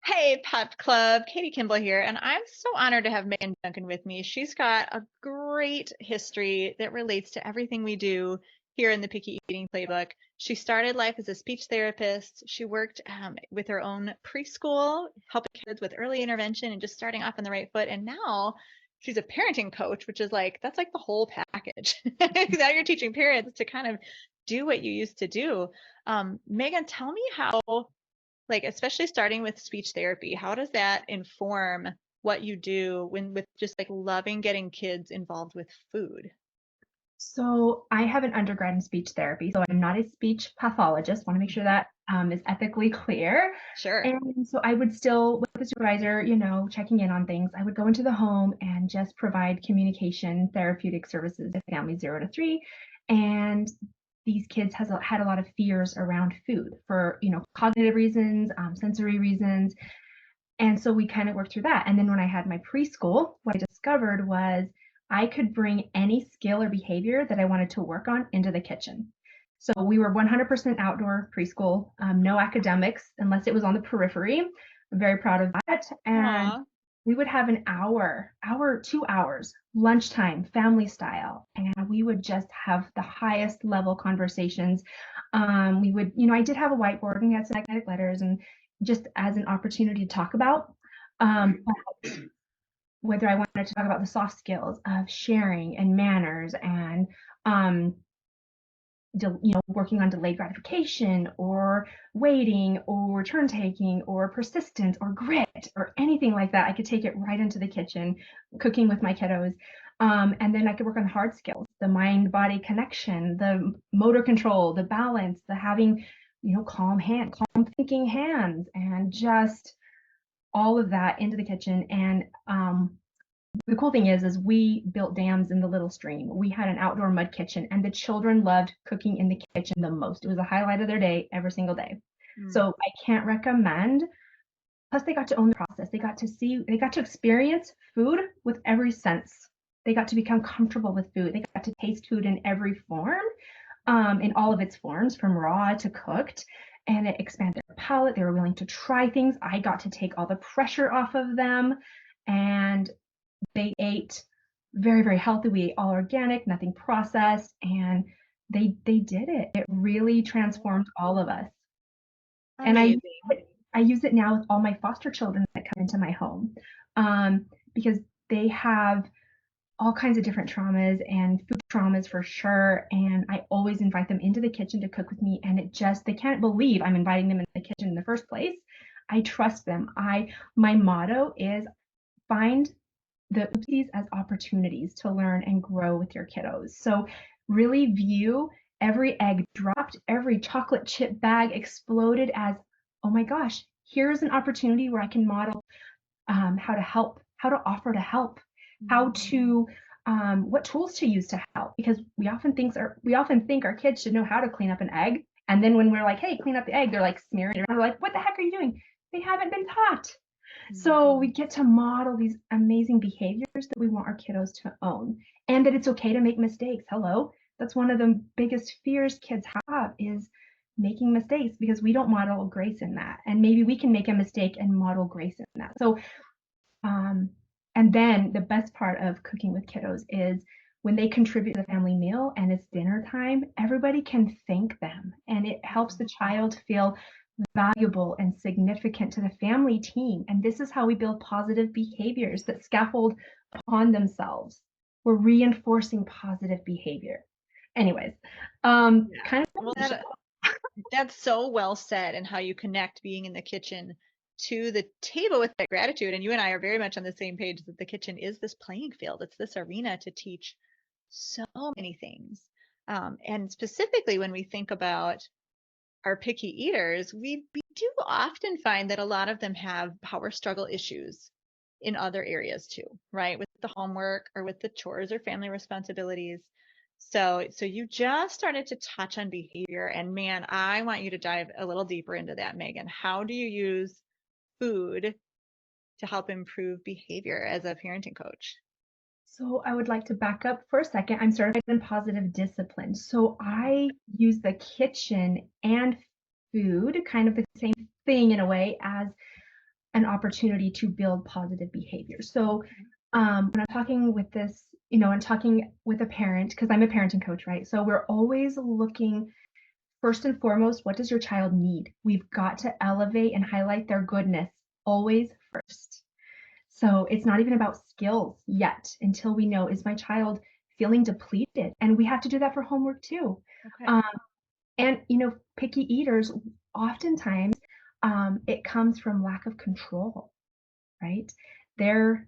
Hey, Pep Club, Katie Kimball here, and I'm so honored to have Megan Duncan with me. She's got a great history that relates to everything we do here in the Picky Eating Playbook. She started life as a speech therapist. She worked with her own preschool, helping kids with early intervention and just starting off on the right foot. And now she's a parenting coach, which is that's like the whole package. Now you're teaching parents to kind of do what you used to do. Megan, tell me how especially starting with speech therapy, how does that inform what you do when with just loving getting kids involved with food? So I have an undergrad in speech therapy, so I'm not a speech pathologist. Want to make sure that is ethically clear. Sure. And so I would still, with the supervisor, checking in on things, I would go into the home and just provide communication therapeutic services to families 0 to 3. And these kids had a lot of fears around food for, cognitive reasons, sensory reasons. And so we kind of worked through that. And then when I had my preschool, what I discovered was I could bring any skill or behavior that I wanted to work on into the kitchen. So we were 100% outdoor preschool, no academics unless it was on the periphery. I'm very proud of that. And Aw. we would have an hour, 2 hours, lunchtime, family style, and we would just have the highest level conversations. We would, I did have a whiteboard and we had some magnetic letters and just as an opportunity to talk about. Whether I wanted to talk about the soft skills of sharing and manners and um, working on delayed gratification or waiting or turn taking or persistence or grit or anything like that. I could take it right into the kitchen, cooking with my kiddos. And then I could work on hard skills, the mind body connection, the motor control, the balance, the having, calm thinking hands, and just all of that into the kitchen. And the cool thing is we built dams in the little stream. We had an outdoor mud kitchen, and the children loved cooking in the kitchen the most. It was a highlight of their day every single day. Mm. So I can't recommend. Plus, they got to own the process. They got to experience food with every sense. They got to become comfortable with food. They got to taste food in every form, in all of its forms, from raw to cooked. And it expanded their palate. They were willing to try things. I got to take all the pressure off of them. And they ate very, very healthy. We ate all organic, nothing processed, and they did it. It really transformed all of us. And Amazing. I use it now with all my foster children that come into my home, because they have all kinds of different traumas and food traumas for sure. And I always invite them into the kitchen to cook with me, and they can't believe I'm inviting them in the kitchen in the first place. I trust them. My motto is find the oopsies as opportunities to learn and grow with your kiddos. So really view every egg dropped, every chocolate chip bag exploded as, oh my gosh, here's an opportunity where I can model how to help, how to offer to help, how to what tools to use to help. Because we often think our kids should know how to clean up an egg, and then when we're like, hey, clean up the egg, they're like smearing it around. We're like, what the heck are you doing? They haven't been taught. So we Mhm. get to model these amazing behaviors that we want our kiddos to own, and that it's okay to make mistakes. Hello, that's one of the biggest fears kids have, is making mistakes, because we don't model grace in that. And maybe we can make a mistake and model grace in that. So, um, and then the best part of cooking with kiddos is when they contribute to the family meal and it's dinner time, everybody can thank them, and it helps the child feel valuable and significant to the family team. And this is how we build positive behaviors that scaffold upon themselves. We're reinforcing positive behavior. Anyways, Yeah. kind Well, of. that's so well said, and how you connect being in the kitchen to the table with that gratitude. And you and I are very much on the same page that the kitchen is this playing field. It's this arena to teach so many things. And specifically when we think about our picky eaters, we do often find that a lot of them have power struggle issues in other areas too, right? With the homework or with the chores or family responsibilities. So you just started to touch on behavior, and man, I want you to dive a little deeper into that, Megan. How do you use food to help improve behavior as a parenting coach? So I would like to back up for a second. I'm certified in positive discipline. So I use the kitchen and food, kind of the same thing in a way, as an opportunity to build positive behavior. So when I'm talking with this, and talking with a parent, because I'm a parenting coach, right? So we're always looking first and foremost, what does your child need? We've got to elevate and highlight their goodness always first. So it's not even about skills yet until we know, is my child feeling depleted? And we have to do that for homework too. Okay. Um, and, picky eaters, oftentimes it comes from lack of control, right? Their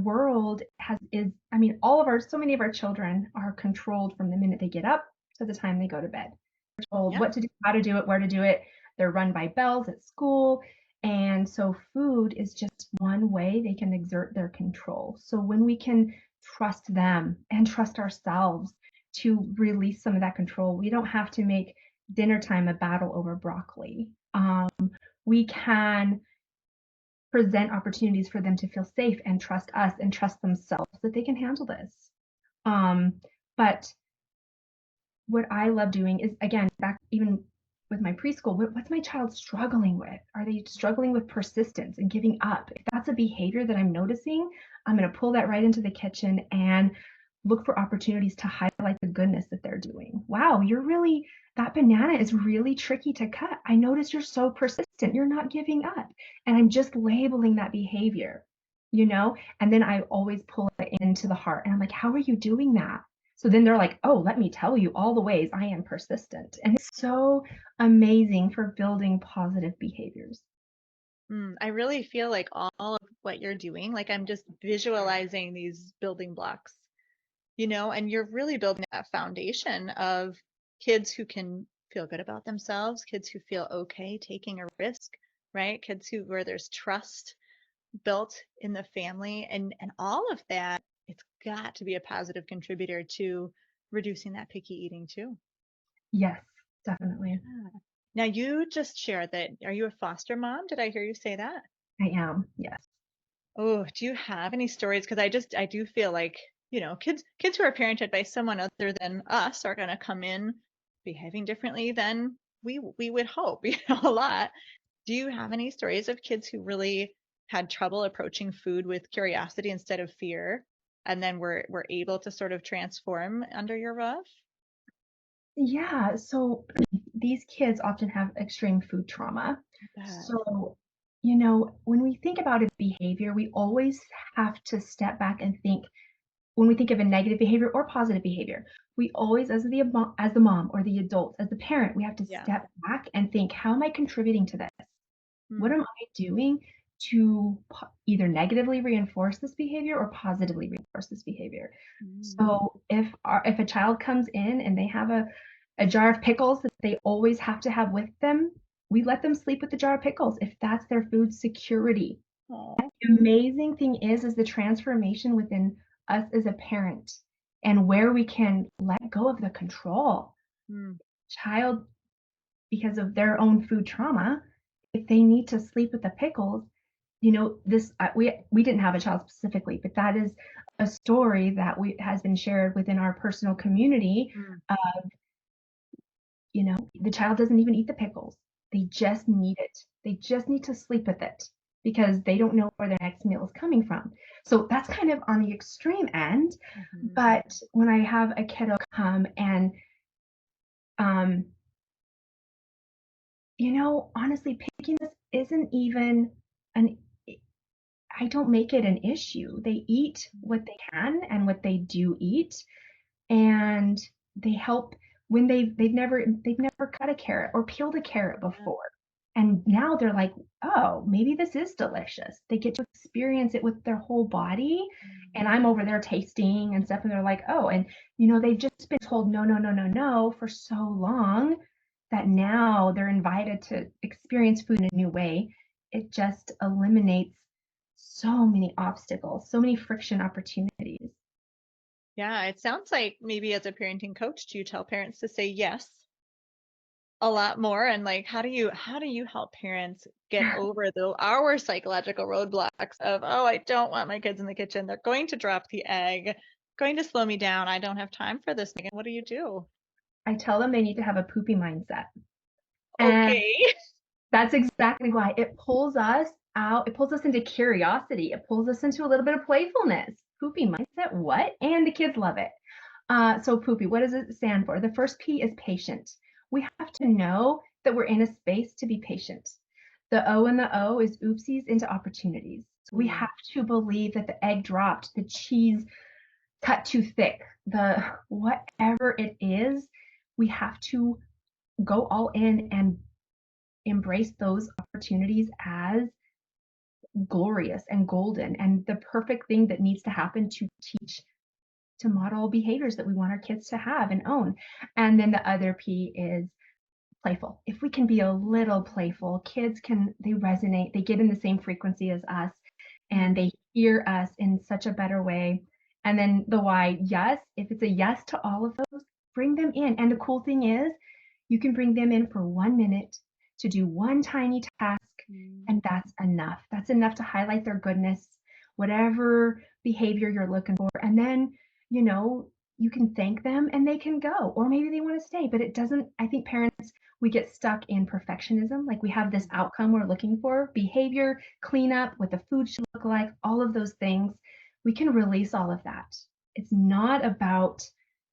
world I mean, so many of our children are controlled from the minute they get up to the time they go to bed. They're told Yeah. what to do, how to do it, where to do it. They're run by bells at school. And so food is just one way they can exert their control. So when we can trust them and trust ourselves to release some of that control, we don't have to make dinner time a battle over broccoli. We can present opportunities for them to feel safe and trust us and trust themselves that they can handle this. But what I love doing is, again, back even with my preschool, what's my child struggling with? Are they struggling with persistence and giving up? If that's a behavior that I'm noticing, I'm going to pull that right into the kitchen and look for opportunities to highlight the goodness that they're doing. Wow, that banana is really tricky to cut. I notice you're so persistent. You're not giving up. And I'm just labeling that behavior, And then I always pull it into the heart. And I'm like, how are you doing that? So then they're like, oh, let me tell you all the ways I am persistent. And it's so amazing for building positive behaviors. I really feel like all of what you're doing, like I'm just visualizing these building blocks, and you're really building that foundation of kids who can feel good about themselves, kids who feel okay taking a risk, right? Kids where there's trust built in the family, and all of that, it's got to be a positive contributor to reducing that picky eating too. Yes, definitely. Yeah. Now you just shared that. Are you a foster mom? Did I hear you say that? I am. Yes. Oh, do you have any stories? Because I do feel like, kids who are parented by someone other than us are going to come in behaving differently than we would hope, a lot. Do you have any stories of kids who really had trouble approaching food with curiosity instead of fear, and then were able to sort of transform under your roof? Yeah. So these kids often have extreme food trauma. I bet. So, when we think about a behavior, we always have to step back and think, when we think of a negative behavior or positive behavior, we always, as the mom or the adult, as the parent, we have to Yeah. step back and think, how am I contributing to this? What Hmm. am I doing to either negatively reinforce this behavior or positively reinforce this behavior? Mm. So if a child comes in and they have a jar of pickles that they always have to have with them, we let them sleep with the jar of pickles if that's their food security. Oh. The amazing thing is the transformation within us as a parent and where we can let go of the control. Hmm. Child, because of their own food trauma, if they need to sleep with the pickles, this we didn't have a child specifically, but that is a story that we has been shared within our personal community. Hmm. The child doesn't even eat the pickles. They just need it. They just need to sleep with it because they don't know where their next meal is coming from. So that's kind of on the extreme end. Mhm. But when I have a kiddo come and, um, honestly, pickiness isn't even an, I don't make it an issue. They eat what they can and what they do eat, and they help when they've never cut a carrot or peeled a carrot Yeah. before. And now they're like, "Oh, maybe this is delicious." They get to experience it with their whole body, Mm. and I'm over there tasting and stuff, and they're like, "Oh," and they've just been told no, no, no, no, no for so long that now they're invited to experience food in a new way. It just eliminates so many obstacles, so many friction opportunities. Yeah, it sounds like maybe as a parenting coach, do you tell parents to say yes a lot more? And like, how do you help parents get over our psychological roadblocks of, oh, I don't want my kids in the kitchen. They're going to drop the egg, going to slow me down. I don't have time for this, Megan. What do you do? I tell them they need to have a poopy mindset. And Okay. that's exactly why it pulls us out, it pulls us into curiosity. It pulls us into a little bit of playfulness. Poopy mindset, what? And the kids love it. So poopy, what does it stand for? The first P is patient. We have to know that we're in a space to be patient. The O in the O is oopsies into opportunities. So we Mm. have to believe that the egg dropped, the cheese cut too thick, the whatever it is, we have to go all in and embrace those opportunities as glorious and golden and the perfect thing that needs to happen to teach, to model behaviors that we want our kids to have and own. And then the other P is playful. If we can be a little playful, kids can, they resonate, they get in the same frequency as us, and Mm. they hear us in such a better way. And then the why, yes, if it's a yes to all of those, bring them in. And the cool thing is, you can bring them in for 1 minute to do one tiny task, Mm. and that's enough. That's enough to highlight their goodness, whatever behavior you're looking for. And then, you know, you can thank them and they can go, or maybe they want to stay. But it doesn't, I think parents, we get stuck in perfectionism. Like we have this outcome we're looking for, behavior, cleanup, what the food should look like, all of those things. We can release all of that. It's not about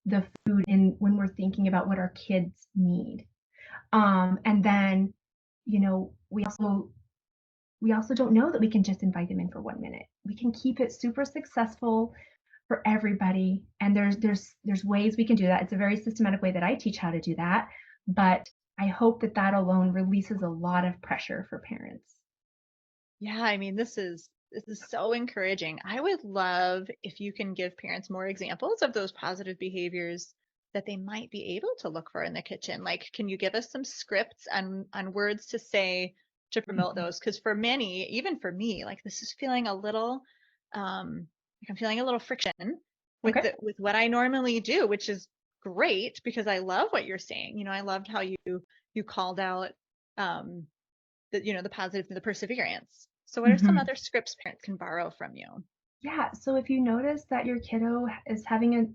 the food in when we're thinking about what our kids need. And then, you know, we also don't know that we can just invite them in for 1 minute. We can keep it super successful for everybody, and there's ways we can do that. It's a very systematic way that I teach how to do that, but I hope that that alone releases a lot of pressure for parents. Yeah, I mean, this is so encouraging. I would love if you can give parents more examples of those positive behaviors that they might be able to look for in the kitchen. Like, can you give us some scripts on words to say to promote Mhm. those? Because for many, even for me, like this is feeling a little like I'm feeling a little friction Okay. with what I normally do, which is great because I love what you're saying. You know, I loved how you called out um the positive and the perseverance. So what are some Mhm. other scripts parents can borrow from you? Yeah, so if you notice that your kiddo is having a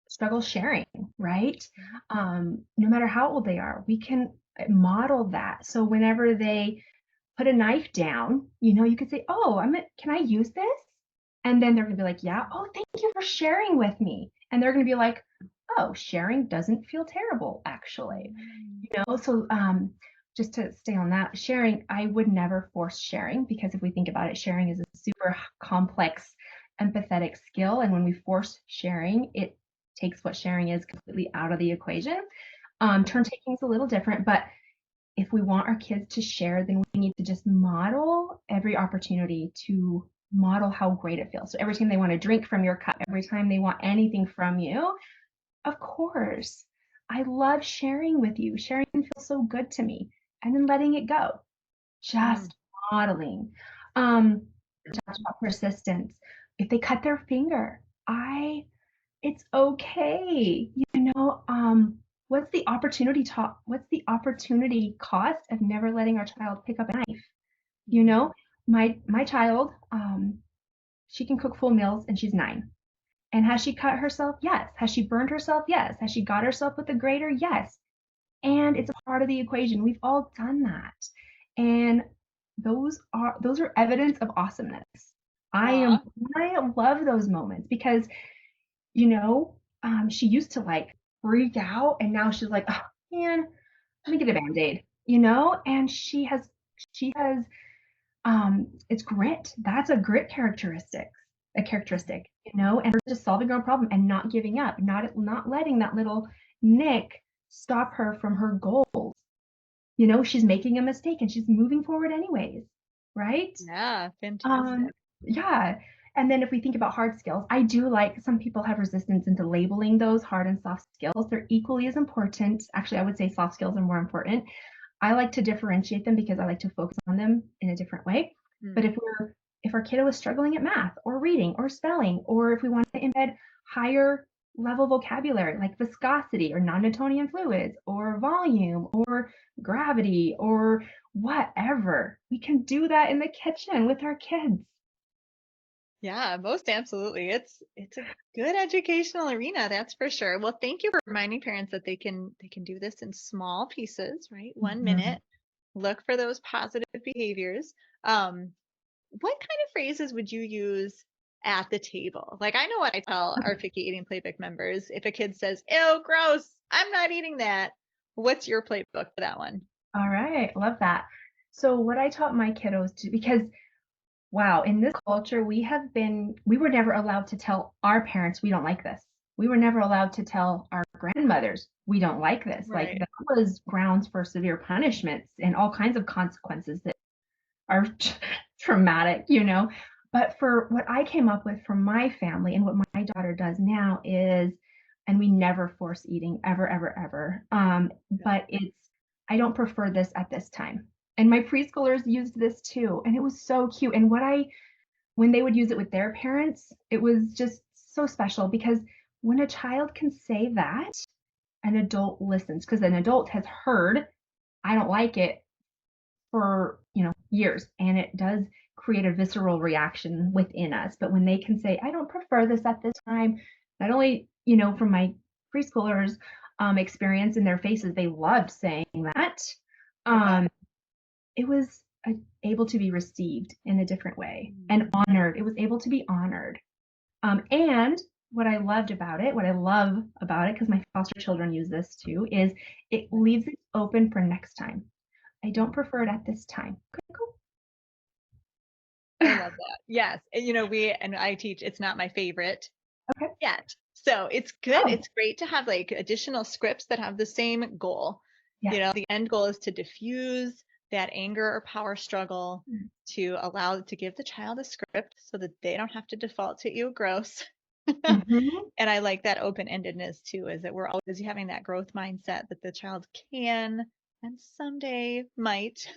struggle sharing, right? Mhm. No matter how old they are, we can model that. So whenever they put a knife down, you could say, "Oh, can I use this?" And then they're gonna be like, "Yeah, oh, thank you for sharing with me." And they're gonna be like, "Oh, sharing doesn't feel terrible, actually." Mm. So just to stay on that, sharing, I would never force sharing because if we think about it, sharing is a super complex, empathetic skill. And when we force sharing, it takes what sharing is completely out of the equation. Turn taking is a little different, but if we want our kids to share, then we need to just model every opportunity to model how great it feels. So every time they want to drink from your cup, every time they want anything from you, of course, I love sharing with you. Sharing feels so good to me. And then letting it go, Mm. just modeling. Talked about persistence. If they cut their finger, it's okay. What's the opportunity cost of never letting our child pick up a knife? You Mm. know, my child, she can cook full meals and she's 9. And has she cut herself? Yes. Has she burned herself? Yes. Has she got herself with a grater? Yes. And it's a part of the equation. We've all done that. And those are evidence of awesomeness. I am Aw. I love those moments because you know, she used to like freak out and now she's like, oh man, let me get a band-aid, and she has it's grit. That's a grit characteristic, and we're just solving our own problem and not giving up, not letting that little nick stop her from her goals. She's making a mistake and she's moving forward anyways, right? Yeah, Um, fantastic. yeah. And then if we think about hard skills, I do like some people have resistance into labeling those hard and soft skills. They're equally as important. Actually, I would say soft skills are more important. I like to differentiate them because I like to focus on them in a different way. But Mm. if our kiddo is struggling at math or reading or spelling, or if we want to embed higher level vocabulary like viscosity or non-Newtonian fluids or volume or gravity or whatever, we can do that in the kitchen with our kids. Yeah, most absolutely. It's a good educational arena, that's for sure. Well, thank you for reminding parents that they can do this in small pieces, right? 1 minute. Mhm. Look for those positive behaviors. Um, what kind of phrases would you use at the table? Like, I know what I tell our Okay. picky eating playbook members. If a kid says, ew, gross, I'm not eating that. What's your playbook for that one? All right. Love that. So what I taught my kiddos to, because wow, in this culture, we were never allowed to tell our parents we don't like this. We were never allowed to tell our grandmothers we don't like this. Like Right. that was grounds for severe punishments and all kinds of consequences that are traumatic, you know. But for what I came up with for my family and what my daughter does now is, and we never force eating ever, ever, ever. But it's, I don't prefer this at this time. And my preschoolers used this too, and it was so cute. And when they would use it with their parents, it was just so special because when a child can say that, an adult listens because an adult has heard, I don't like it for, years, and it does create a visceral reaction within us. But when they can say, I don't prefer this at this time, not only, from my preschoolers experience in their faces, they loved saying that. I bet. Um, it was able to be received in a different way and Mm. honored. It was able to be honored. And what I love about it, because my foster children use this too, is it leaves it open for next time. I don't prefer it at this time. I love that. Yes. And, I teach, it's not my favorite Okay. yet. So it's good. Oh, It's great to have like additional scripts that have the same goal. yes. The end goal is to diffuse that anger or power struggle, Mm. to give the child a script so that they don't have to default to ew gross. Mhm. And I like that open-endedness too, is that we're always having that growth mindset that the child can and someday might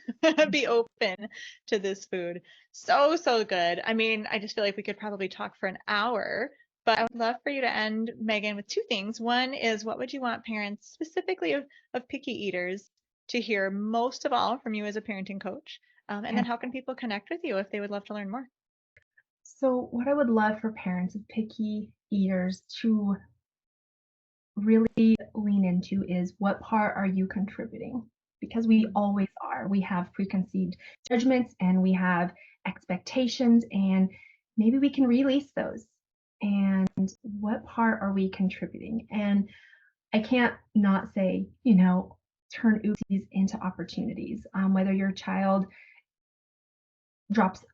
be open to this food. So, so good. I mean, I just feel like we could probably talk for an hour, but I would love for you to end, Megan, with two things. One is, what would you want parents, specifically of picky eaters, to hear most of all from you as a parenting coach? And Okay. then how can people connect with you if they would love to learn more? So what I would love for parents of picky eaters to really lean into is, what part are you contributing? Because we Mm. always are. We have preconceived judgments and we have expectations, and maybe we can release those. And what part are we contributing? And I can't not say, turn oopsies into opportunities. Whether your child drops,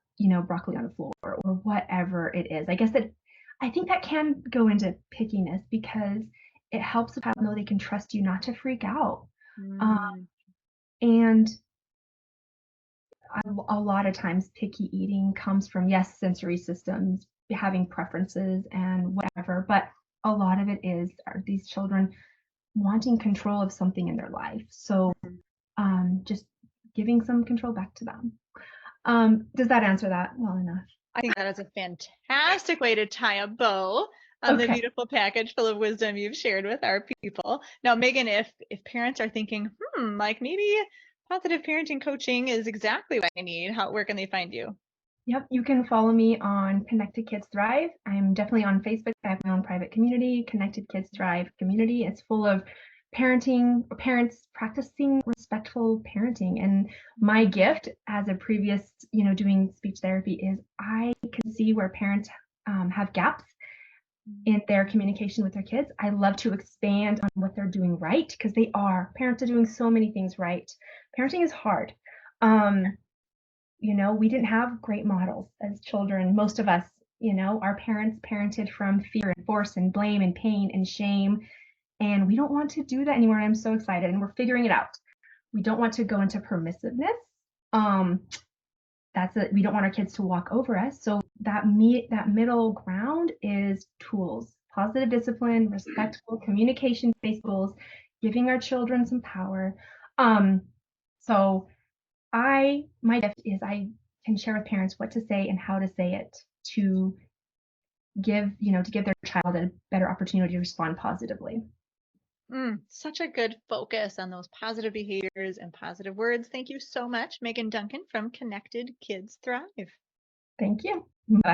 broccoli on the floor or whatever it is. I think that can go into pickiness because it helps the child know they can trust you not to freak out. Uh, Mm. and a lot of times, picky eating comes from, yes, sensory systems, having preferences and whatever, but a lot of it is are these children wanting control of something in their life. So just giving some control back to them. Does that answer that well enough? I think that is a fantastic way to tie a bow on the Okay. beautiful package full of wisdom you've shared with our people. Now, Megan, if parents are thinking, like maybe positive parenting coaching is exactly what I need, where can they find you? Yep, you can follow me on Connected Kids Thrive. I'm definitely on Facebook. I have my own private community, Connected Kids Thrive community. It's full of parents practicing respectful parenting. And my gift as a previous, doing speech therapy is I can see where parents have gaps in their communication with their kids. I love to expand on what they're doing right because parents are doing so many things right. Parenting is hard. Um, we didn't have great models as children. Most of us, our parents parented from fear and force and blame and pain and shame. And we don't want to do that anymore. And I'm so excited. And we're figuring it out. We don't want to go into permissiveness. Um, we don't want our kids to walk over us. So that middle ground is tools, positive discipline, respectful communication based goals, giving our children some power. So my gift is I can share with parents what to say and how to say it to give their child a better opportunity to respond positively. Such a good focus on those positive behaviors and positive words. Thank you so much, Megan Duncan from Connected Kids Thrive. Thank you. Bye.